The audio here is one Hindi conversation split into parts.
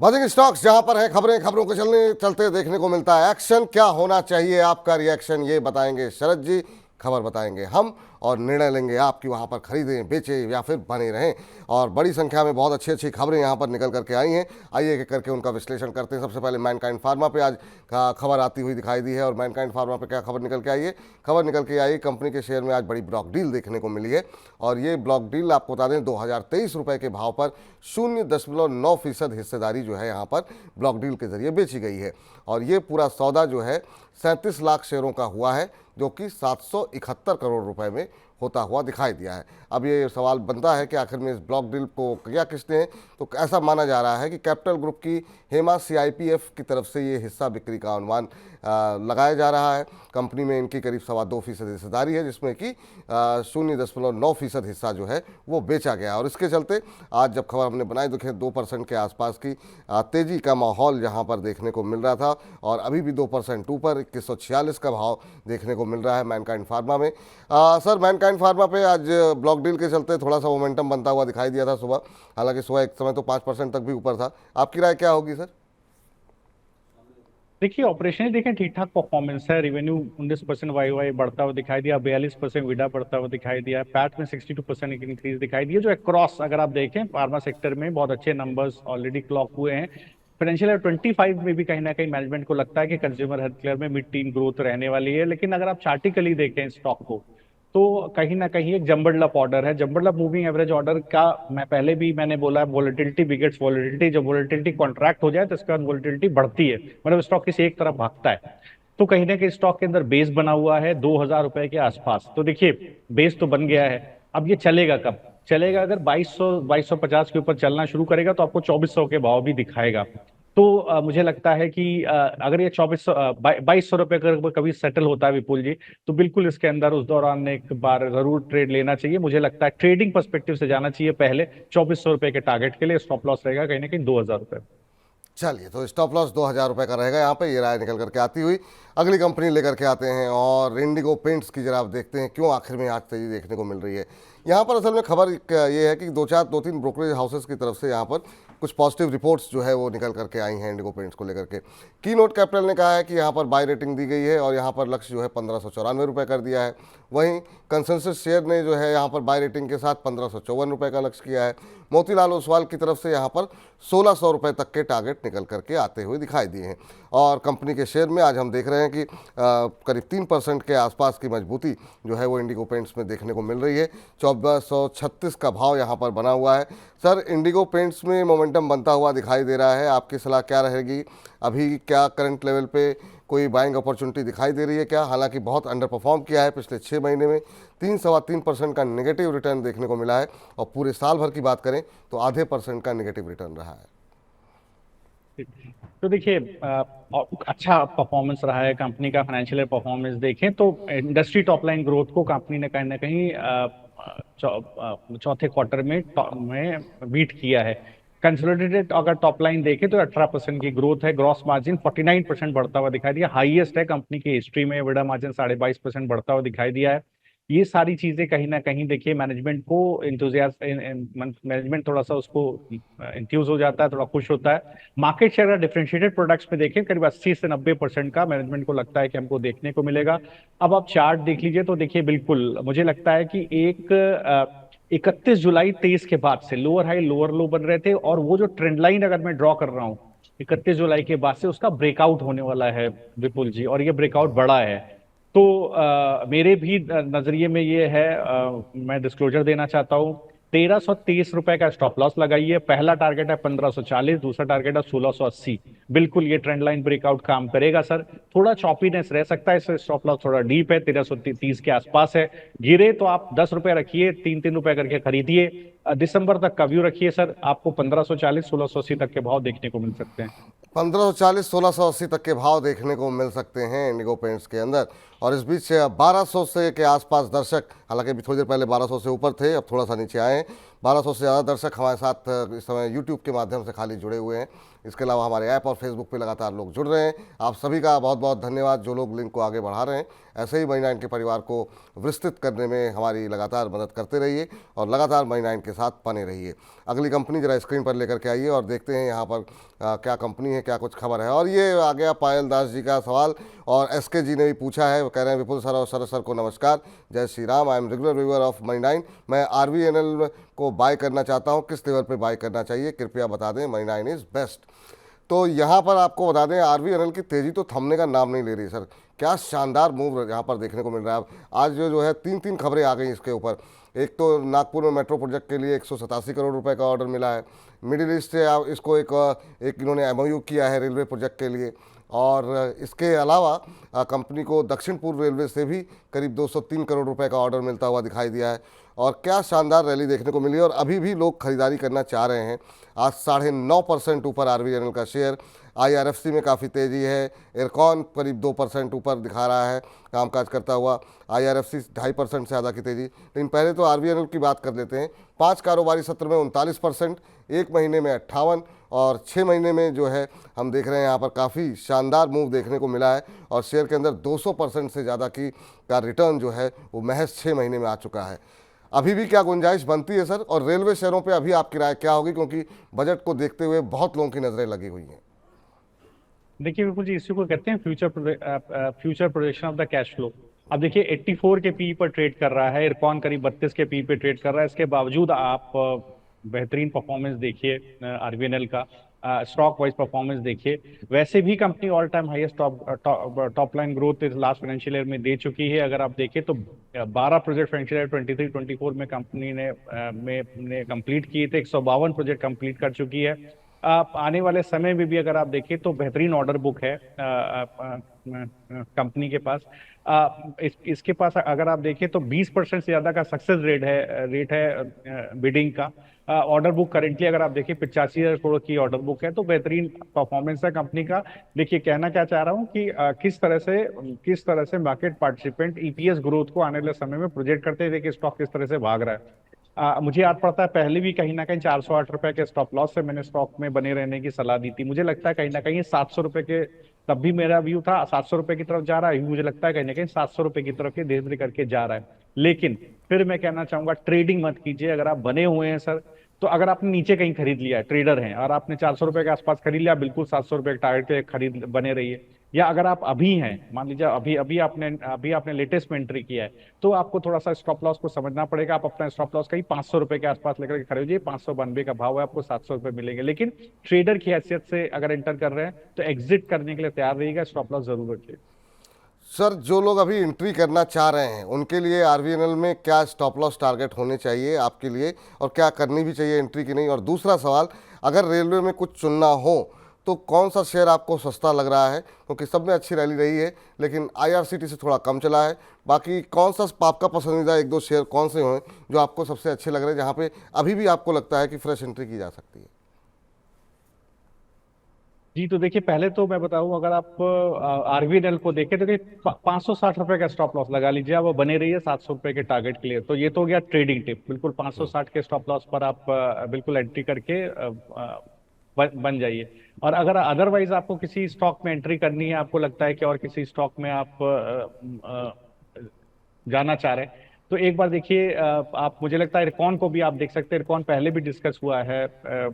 बाजिंग स्टॉक्स जहां पर है, खबरें खबरों के चलते देखने को मिलता है एक्शन। क्या होना चाहिए आपका रिएक्शन, ये बताएंगे शरद जी, खबर बताएंगे हम, और निर्णय लेंगे आप कि वहां पर खरीदें, बेचें या फिर बने रहें। और बड़ी संख्या में बहुत अच्छी अच्छी खबरें यहां पर निकल करके आई हैं। आइए करके उनका विश्लेषण करते हैं। सबसे पहले मैनकाइंड फार्मा पे आज का खबर आती हुई दिखाई दी है। और मैनकाइंड फार्मा पे क्या खबर निकल के आई है? खबर निकल के आई, कंपनी के शेयर में आज बड़ी ब्लॉक डील देखने को मिली है। और ये ब्लॉक डील आपको बता दें 2023 रुपये के भाव पर 0.9% हिस्सेदारी जो है यहाँ पर ब्लॉक डील के जरिए बेची गई है। और ये पूरा सौदा जो है 37 लाख शेयरों का हुआ है, जो कि 771 करोड़ रुपए में होता हुआ दिखाई दिया है। अब ये सवाल बनता है कि आखिर में इस ब्लॉक डील को किया किसने? तो ऐसा माना जा रहा है कि कैपिटल ग्रुप की हेमा CIPF की तरफ से ये हिस्सा बिक्री का अनुमान लगाया जा रहा है। कंपनी में इनकी करीब 2.25% हिस्सेदारी है, जिसमें कि 0.9% हिस्सा जो है वो बेचा गया। और इसके चलते आज जब खबर हमने बनाई, देखें 2% के आसपास की तेज़ी का माहौल यहाँ पर देखने को मिल रहा था। और अभी भी 2% ऊपर 2146 का भाव देखने को मिल रहा है मैनकाइंड फार्मा में। सर, मैनकाइंड फार्मा पे आज ब्लॉक डील के चलते थोड़ा सा मोमेंटम बनता हुआ दिखाई दिया था सुबह। हालांकि सुबह एक समय तो 5% तक भी ऊपर था। आपकी राय क्या होगी सर? देखिए, ऑपरेशनली देखें ठीक ठाक परफॉर्मेंस है। रेवेन्यू 19% वाई बढ़ता हुआ दिखाई दिया, 42% विडा बढ़ता हुआ दिखाई दिया, पैट में 62% की इंक्रीज दिखाई दिया, जो अक्रॉस अगर आप देखें फार्मा सेक्टर में बहुत अच्छे नंबर्स ऑलरेडी क्लॉक हुए हैं। फाइनेंशियल ईयर 25 में भी कहीं ना कहीं मैनेजमेंट को लगता है कि कंज्यूमर हेल्थ केयर में मिड टीन ग्रोथ रहने वाली है। लेकिन अगर आप चार्टिकली देखें स्टॉक को, तो कहीं ना कहीं एक जंबल्ड अप ऑर्डर है। Jumbled up moving average order का मैं पहले भी मैंने बोला है, वोलेटिलिटी बिगेट्स वोलेटिलिटी। जब वोलेटिलिटी कॉन्ट्रैक्ट हो जाए तो इसके बाद वोलेटिलिटी बढ़ती है, मतलब स्टॉक किसी एक तरफ भागता है। तो कहीं ना कहीं स्टॉक के अंदर बेस बना हुआ है 2000 रुपए के आसपास। तो देखिए, बेस तो बन गया है। अब ये चलेगा कब? चलेगा अगर 2250 के ऊपर चलना शुरू करेगा तो आपको 2400 के भाव भी दिखाएगा। तो मुझे लगता है कि अगर ये 2200 रुपये अगर कभी सेटल होता है विपुल जी, तो बिल्कुल इसके अंदर उस दौरान एक बार जरूर ट्रेड लेना चाहिए। मुझे लगता है ट्रेडिंग पर्सपेक्टिव से जाना चाहिए पहले। 2400 रुपये के टारगेट के लिए स्टॉप लॉस रहेगा कहीं ना कहीं 2000 रुपये। चलिए, तो स्टॉप लॉस 2000 रुपये का रहेगा यहाँ पे, ये राय निकल करके आती हुई। अगली कंपनी लेकर के आते हैं और इंडिगो पेंट्स की जरा आप देखते हैं क्यों आखिर में आज तेजी देखने को मिल रही है। यहाँ पर असल में खबर ये है कि दो तीन ब्रोकरेज हाउसेस की तरफ से यहाँ पर कुछ पॉजिटिव रिपोर्ट्स जो है वो निकल करके आई हैं इंडिगो पेंट्स को लेकर के। की नोट कैपिटल ने कहा है कि यहाँ पर बाय रेटिंग दी गई है और यहाँ पर लक्ष्य जो है 1594 रुपये कर दिया है। वहीं कंसेंसस शेयर ने जो है यहाँ पर बाय रेटिंग के साथ 1554 रुपये का लक्ष्य किया है। मोतीलाल ओसवाल की तरफ से यहाँ पर 1600 रुपये तक के टारगेट निकल करके आते हुए दिखाई दिए हैं। और कंपनी के शेयर में आज हम देख रहे हैं कि करीब 3% के आसपास की मजबूती जो है वो इंडिगो पेंट्स में देखने को मिल रही है। 1436 का भाव यहाँ पर बना हुआ है। सर, इंडिगो पेंट्स में मोमेंटम बनता हुआ दिखाई दे रहा है, आपकी सलाह क्या रहेगी? अभी क्या करंट लेवल पे कोई बाइंग अपॉर्चुनिटी दिखाई दे रही है क्या? हालांकि बहुत अंडर परफॉर्म किया है पिछले 6 महीने में, 3-3.25% का नेगेटिव रिटर्न देखने को मिला है। और पूरे साल भर की बात करें तो आधे % का नेगेटिव रिटर्न रहा है। तो देखिए, अच्छा परफॉर्मेंस रहा है कंपनी का। फाइनेंशियल परफॉर्मेंस देखें तो इंडस्ट्री टॉप लाइन ग्रोथ को कंपनी ने कहीं ना कहीं चौथे क्वार्टर में बीट किया है। कंसोलिडेटेड अगर टॉप लाइन देखें तो 18% की ग्रोथ है। ग्रॉस मार्जिन 49% बढ़ता हुआ दिखाई दिया, हाईएस्ट है कंपनी की हिस्ट्री में। विडा मार्जिन 22.5% बढ़ता हुआ दिखाई दिया है। ये सारी चीजें कहीं ना कहीं देखिए मैनेजमेंट को मैनेजमेंट थोड़ा सा उसको इंथ्यूज हो जाता है, थोड़ा खुश होता है। मार्केट शेयर अगर डिफरेंशिएटेड प्रोडक्ट्स पे देखें, करीब 80 से 90% का मैनेजमेंट को लगता है कि हमको देखने को मिलेगा। अब आप चार्ट देख लीजिए तो देखिए, बिल्कुल मुझे लगता है कि एक 31 जुलाई 23 के बाद से लोअर हाई लोअर लो बन रहे थे, और वो जो ट्रेंड लाइन अगर मैं ड्रॉ कर रहा हूँ 31 जुलाई के बाद से, उसका ब्रेकआउट होने वाला है विपुल जी, और ये ब्रेकआउट बड़ा है। तो मेरे भी नजरिए में ये है, मैं डिस्क्लोजर देना चाहता हूँ। 1330 रुपए का स्टॉप लॉस लगाइए। पहला टारगेट है 1540, दूसरा टारगेट है 1680। बिल्कुल ये ट्रेंड लाइन ब्रेकआउट काम करेगा सर। थोड़ा चॉपीनेस रह सकता है, इससे स्टॉप लॉस थोड़ा डीप है, 1330 के आसपास है। गिरे तो आप 10 रुपए रखिए, 3-3 रुपए करके खरीदिए। दिसंबर तक का व्यू रखिए सर, आपको 1540 1680 तक के भाव देखने को मिल सकते हैं। 1540 1680 तक के भाव देखने को मिल सकते हैं इंडिगो पेंट्स के अंदर। और इस बीच 1200 से के आसपास दर्शक, हालांकि अभी थोड़ी देर पहले 1200 से ऊपर थे, अब थोड़ा सा नीचे आए हैं। 1200 से ज़्यादा दर्शक हमारे साथ इस समय यूट्यूब के माध्यम से खाली जुड़े हुए हैं। इसके अलावा हमारे ऐप और फेसबुक पे लगातार लोग जुड़ रहे हैं। आप सभी का बहुत बहुत धन्यवाद, जो लोग लिंक को आगे बढ़ा रहे हैं। ऐसे ही मनी9 के परिवार को विस्तृत करने में हमारी लगातार मदद करते रहिए और लगातार मनी9 के साथ बने रहिए। अगली कंपनी जरा स्क्रीन पर लेकर के आइए और देखते हैं यहाँ पर क्या कंपनी है, क्या कुछ खबर है। और ये आ गया पायल दास जी का सवाल, और एसके जी ने भी पूछा है। वो कह रहे हैं, विपुल सर और सरस सर को नमस्कार, जय Shri Ram. I am regular viewer of Money9. मैं आरवीएनएल को बाय करना चाहता हूँ, किस लेवल पे बाय करना चाहिए, कृपया बता दें। मनी9 इज़ बेस्ट। तो यहाँ पर आपको बता दें, आरवीएनएल की तेज़ी तो थमने का नाम नहीं ले रही सर। क्या शानदार मूव यहाँ पर देखने को मिल रहा है। आज जो है तीन खबरें आ गई इसके ऊपर। एक तो नागपुर में मेट्रो प्रोजेक्ट के लिए 187 करोड़ रुपए का ऑर्डर मिला है। मिडिल ईस्ट से इसको एक इन्होंने एमओयू किया है रेलवे प्रोजेक्ट के लिए। और इसके अलावा कंपनी को दक्षिण पूर्व रेलवे से भी करीब 203 करोड़ रुपए का ऑर्डर मिलता हुआ दिखाई दिया है। और क्या शानदार रैली देखने को मिली, और अभी भी लोग खरीदारी करना चाह रहे हैं। आज 9.5% ऊपर आरवीएनएल का शेयर। आईआरएफसी में काफ़ी तेज़ी है। एयरकॉन करीब 2% ऊपर दिखा रहा है कामकाज करता हुआ। आईआरएफसी 2.5% से ज़्यादा की तेज़ी। लेकिन पहले तो आरवीएनएल की बात कर लेते हैं। 5 कारोबारी सत्र में 39%, 1 महीने में 58, और 6 महीने में जो है हम देख रहे हैं यहाँ पर काफ़ी शानदार मूव देखने को मिला है। और शेयर के अंदर 200% से ज़्यादा का रिटर्न जो है वो महज 6 महीने में आ चुका है। अभी भी क्या गुंजाइश बनती है सर? और रेलवे शेयरों पे अभी आपकी राय क्या होगी, क्योंकि बजट को देखते हुए बहुत लोगों की नज़रें लगी हुई हैं। देखिए विपुल जी, इसी को कहते हैं future projection of the cash flow. अब देखिए 84 के पी पर ट्रेड कर रहा है, इरकॉन करीब 32 के पी पे ट्रेड कर रहा है। इसके बावजूद आप बेहतरीन परफॉर्मेंस देखिए आरवीएनएल का, स्टॉक वाइज परफॉर्मेंस देखिए। वैसे भी company all time highest top line growth इस लास्ट फाइनेंशियल ईयर में दे चुकी है। अगर आप देखें तो 12 प्रोजेक्ट फाइनेंशियल ईयर 23-24 में कंपनी ने कंप्लीट किए थे। 152 प्रोजेक्ट कंप्लीट कर चुकी है। आने वाले समय में भी अगर आप देखें तो बेहतरीन ऑर्डर बुक है कंपनी के पास। इसके पास अगर आप देखें तो 20% से ज्यादा का सक्सेस रेट है बिडिंग का। ऑर्डर बुक करेंटली अगर आप देखें 85,000 करोड़ की ऑर्डर बुक है, तो बेहतरीन परफॉर्मेंस है कंपनी का। देखिए कहना क्या चाह रहा हूँ कि किस तरह से मार्केट पार्टिसिपेंट ईपीएस ग्रोथ को आने वाले समय में प्रोजेक्ट करते हैं। देखिए स्टॉक किस तरह से भाग रहा है। मुझे याद पड़ता है पहले भी कहीं ना कहीं 408 रुपए के स्टॉप लॉस से मैंने स्टॉक में बने रहने की सलाह दी थी। मुझे लगता है कहीं ना कहीं 700 रुपए के, तब भी मेरा व्यू था 700 रुपए की तरफ जा रहा है। मुझे लगता है कहीं ना कहीं 700 रुपए की तरफ धीरे धीरे करके जा रहा है। लेकिन फिर मैं कहना चाहूंगा, ट्रेडिंग मत कीजिए। अगर आप बने हुए हैं सर, तो अगर आपने नीचे कहीं खरीद लिया है, ट्रेडर हैं और आपने 400 रुपए के आसपास खरीद लिया, बिल्कुल 700 रुपए के टारगेट पे खरीद बने रहिए। या अगर आप अभी हैं, मान लीजिए अभी आपने लेटेस्ट में एंट्री किया है, तो आपको थोड़ा सा स्टॉप लॉस को समझना पड़ेगा। आप अपना स्टॉप लॉस कहीं 500 रुपए के आसपास लेकर के खरीदिए। 592 का भाव है, आपको 700 रुपए मिलेंगे। लेकिन ट्रेडर की हैसियत से अगर एंटर कर रहे हैं तो एग्जिट करने के लिए तैयार रहिएगा, स्टॉप लॉस जरूर रखिए। सर, जो लोग अभी एंट्री करना चाह रहे हैं उनके लिए आरवीएनएल में क्या स्टॉप लॉस टारगेट होने चाहिए आपके लिए, और क्या करनी भी चाहिए एंट्री की नहीं? और दूसरा सवाल, अगर रेलवे में कुछ चुनना हो तो कौन सा शेयर आपको सस्ता लग रहा है? क्योंकि सब में अच्छी रैली रही है, लेकिन आईआरसीटी से थोड़ा कम चला है। बाकी कौन सा आपका पसंदीदा 1-2 शेयर कौन से हैं जो आपको सबसे अच्छे लग रहे हैं, जहाँ पे अभी भी आपको लगता है कि फ्रेश एंट्री की जा सकती है? जी तो देखिए, पहले तो मैं बताऊं, अगर आप आरवीएनएल को देखें तो 560 रुपए का स्टॉप लॉस लगा लीजिए। आप वो बने रहिए 700 रुपए के टारगेट के लिए। तो ये तो हो गया ट्रेडिंग टिप। बिल्कुल 560 के स्टॉप लॉस पर आप बिल्कुल एंट्री करके बन जाइए। और अगर अदरवाइज आपको किसी स्टॉक में एंट्री करनी है, आपको लगता है कि और किसी स्टॉक में आप जाना चाह रहे हैं, तो एक बार देखिए, आप, मुझे लगता है इरकॉन को भी आप देख सकते हैं। इरकॉन पहले भी डिस्कस हुआ है।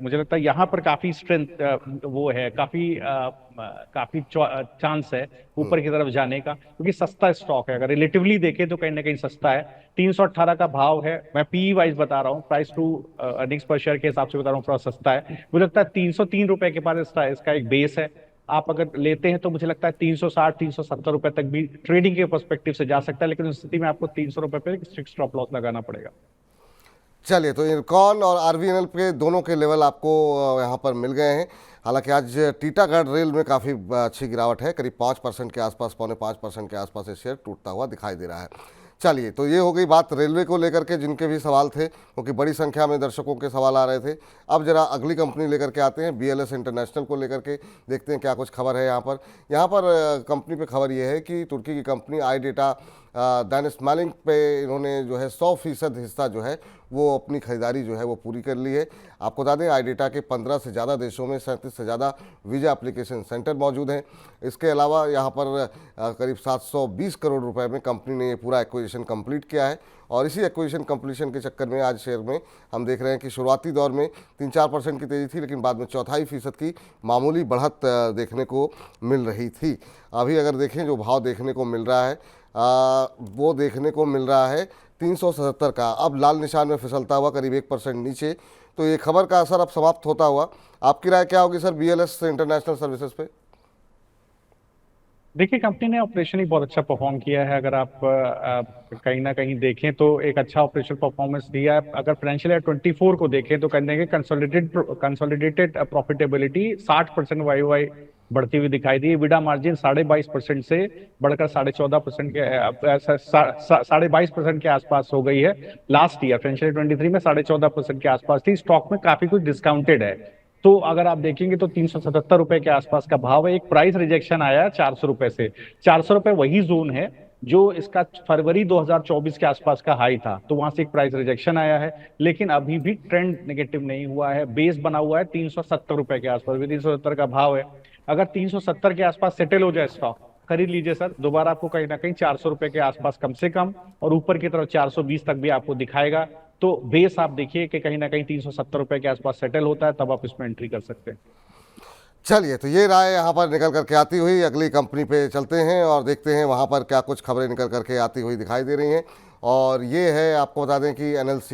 मुझे लगता है यहाँ पर काफी स्ट्रेंथ वो है, काफी चांस है ऊपर की तरफ जाने का, क्योंकि सस्ता स्टॉक है। अगर रिलेटिवली देखें तो कहीं ना कहीं सस्ता है। 318 का भाव है। मैं पी वाइज बता रहा हूँ, प्राइस टू अर्निंग्स पर शेयर के हिसाब से बता रहा हूँ, थोड़ा सस्ता है। मुझे लगता है 303 रुपए के पास इसका एक बेस है। आप अगर लेते हैं तो मुझे लगता है 360-370 रुपए तक भी ट्रेडिंग के पर्सपेक्टिव से जा सकता है। लेकिन उस स्थिति में आपको 300 रुपए पे स्ट्रिक्ट स्टॉप लॉस लगाना पड़ेगा। चलिए, तो इरकॉन और आरवीएनएल के दोनों के लेवल आपको यहाँ पर मिल गए हैं। हालांकि आज टीटागढ़ रेल में काफ़ी अच्छी गिरावट है, करीब 5% के आसपास, 4.5% के आसपास ये शेयर टूटता हुआ दिखाई दे रहा है। चलिए, तो ये हो गई बात रेलवे को लेकर के जिनके भी सवाल थे, क्योंकि बड़ी संख्या में दर्शकों के सवाल आ रहे थे। अब जरा अगली कंपनी लेकर के आते हैं, BLS इंटरनेशनल को लेकर के, देखते हैं क्या कुछ खबर है यहाँ पर। कंपनी पे खबर ये है कि तुर्की की कंपनी आई डेटा दानिशमालिक पे इन्होंने जो है 100% हिस्सा जो है वो अपनी खरीदारी जो है वो पूरी कर ली है। आपको बता दें, आई डेटा के 15 से ज़्यादा देशों में 37 से ज़्यादा वीज़ा एप्लीकेशन सेंटर मौजूद हैं। इसके अलावा यहाँ पर करीब 720 करोड़ रुपए में कंपनी ने ये पूरा एक्विजिशन कंप्लीट किया है। और इसी एक्विजिशन कंप्लीशन के चक्कर में आज शेयर में हम देख रहे हैं कि शुरुआती दौर में 3-4% की तेज़ी थी, लेकिन बाद में 0.25% की मामूली बढ़त देखने को मिल रही थी। अभी अगर देखें जो भाव देखने को मिल रहा है वो देखने को मिल रहा है 377 का, अब लाल निशान में फिसलता हुआ करीब 1% नीचे। तो ये खबर का असर अब समाप्त होता हुआ, आपकी राय क्या होगी सर BLS इंटरनेशनल सर्विसेज पे? देखिए, कंपनी ने ऑपरेशनली बहुत अच्छा परफॉर्म किया है। अगर आप कहीं ना कहीं देखें तो एक अच्छा ऑपरेशनल परफॉर्मेंस दिया है। अगर फाइनेंशियल ईयर 24 को देखें तो कहते हैं कि कंसोलिडेटेड प्रॉफिटेबिलिटी 60% वाई बढ़ती हुई दिखाई दी। विडा मार्जिन 22.5% से बढ़कर 14.5% के 22.5% के आसपास हो गई है। लास्ट ईयर फाइनेंशियल 23 में 14.5% के आसपास थी। स्टॉक में काफी कुछ डिस्काउंटेड है। तो अगर आप देखेंगे तो 377 रुपए के आसपास का भाव है। एक प्राइस रिजेक्शन आया 400 रुपए से। 400 रुपए वही जोन है जो इसका फरवरी 2024 के आसपास का हाई था, तो वहां से एक प्राइस रिजेक्शन आया है। लेकिन अभी भी ट्रेंड नेगेटिव नहीं हुआ है। बेस बना हुआ है 370 रुपए के आसपास, भी 370 का भाव है। अगर 370 के आसपास सेटल हो जाए स्टॉक, खरीद लीजिए सर। दोबारा आपको कहीं ना कहीं 400 रुपए के आसपास कम से कम, और ऊपर की तरफ 420 तक भी आपको दिखाएगा। तो बेस आप देखिए कि कहीं ना कहीं 370 रुपए के आसपास सेटल होता है, तब आप इसमें एंट्री कर सकते हैं। चलिए, तो ये राय यहाँ पर निकल करके आती हुई, अगली कंपनी पे चलते हैं और देखते हैं वहाँ पर क्या कुछ खबरें निकल करके आती हुई दिखाई दे रही हैं। और ये है, आपको बता दें कि NLC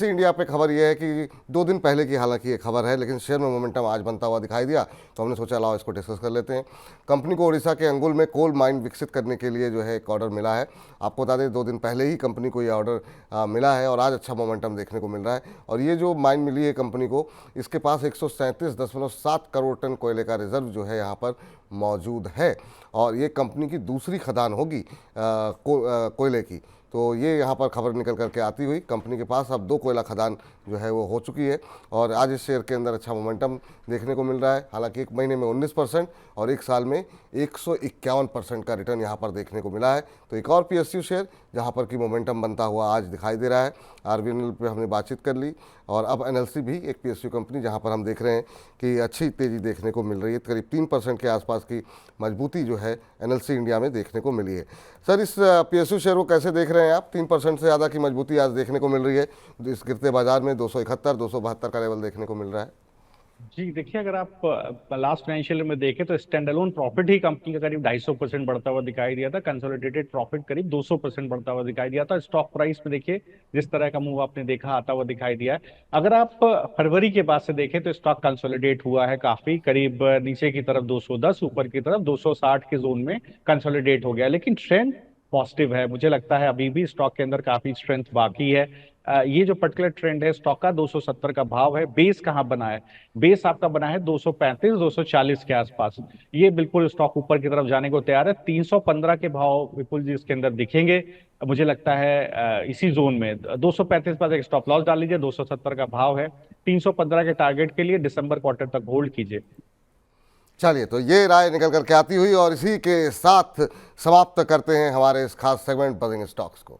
इंडिया पे खबर ये है कि 2 दिन पहले की हालांकि ये खबर है, लेकिन शेयर में मोमेंटम आज बनता हुआ दिखाई दिया, तो हमने सोचा लाओ इसको डिस्कस कर लेते हैं। कंपनी को उड़ीसा के अंगुल में कोल माइन विकसित करने के लिए जो है एक ऑर्डर मिला है। आपको बता दें 2 दिन पहले ही कंपनी को ये ऑर्डर मिला है और आज अच्छा मोमेंटम देखने को मिल रहा है। और ये जो माइन मिली है कंपनी को, इसके पास 137.7 करोड़ टन कोयले का रिजर्व जो है यहाँ पर मौजूद है। और ये कंपनी की दूसरी खदान होगी कोयले की। तो ये यहाँ पर खबर निकल करके आती हुई, कंपनी के पास अब 2 कोयला खदान जो है वो हो चुकी है। और आज इस शेयर के अंदर अच्छा मोमेंटम देखने को मिल रहा है। हालांकि 1 महीने में 19% और 1 साल में 151% का रिटर्न यहाँ पर देखने को मिला है। तो एक और PSU शेयर जहाँ पर कि मोमेंटम बनता हुआ आज दिखाई दे रहा है। RVNL पे हमने बातचीत कर ली, और अब NLC भी एक PSU कंपनी जहाँ पर हम देख रहे हैं कि अच्छी तेज़ी देखने को मिल रही है। करीब 3% के आसपास की मजबूती जो है NLC इंडिया में देखने को मिली है। सर, इस PSU शेयर को कैसे देख रहे हैं आप? 3% से ज़्यादा की मजबूती आज देखने को मिल रही है। इस गिरते बाजार में 271, 272 का लेवल देखने को मिल रहा है। जी देखिए, अगर आप लास्ट फाइनेंशियल में देखें तो स्टैंड अलोन प्रॉफिट ही कंपनी का करीब 250% बढ़ता हुआ दिखाई दिया था। कंसोलिडेटेड प्रॉफिट करीब 200% बढ़ता हुआ दिखाई दिया था। स्टॉक प्राइस में देखिए जिस तरह का मूव आपने देखा आता हुआ दिखाई दिया है। अगर आप फरवरी के बाद से देखें तो स्टॉक कंसोलिडेट हुआ है काफी, करीब नीचे की तरफ 210, ऊपर की तरफ 260 के जोन में कंसोलिडेट हो गया। लेकिन ट्रेंड पॉजिटिव है। मुझे लगता है अभी भी स्टॉक के अंदर काफी स्ट्रेंथ बाकी है। ये जो पर्टिकुलर ट्रेंड है स्टॉक का, 270 का भाव है। बेस कहाँ बना है? बेस आपका बना है 235 240 के आसपास। ये बिल्कुल स्टॉक ऊपर की तरफ जाने को तैयार है। 315 के भाव विपुल जी इसके अंदर दिखेंगे मुझे लगता है। इसी जोन में 235 पर एक स्टॉप लॉस डाल लीजिए। 270 का भाव है। 315 के टारगेट के लिए दिसंबर क्वार्टर तक होल्ड कीजिए। चलिए, तो ये राय निकल करके आती हुई, और इसी के साथ समाप्त करते हैं हमारे इस खास सेगमेंट बजिंग स्टॉक्स को।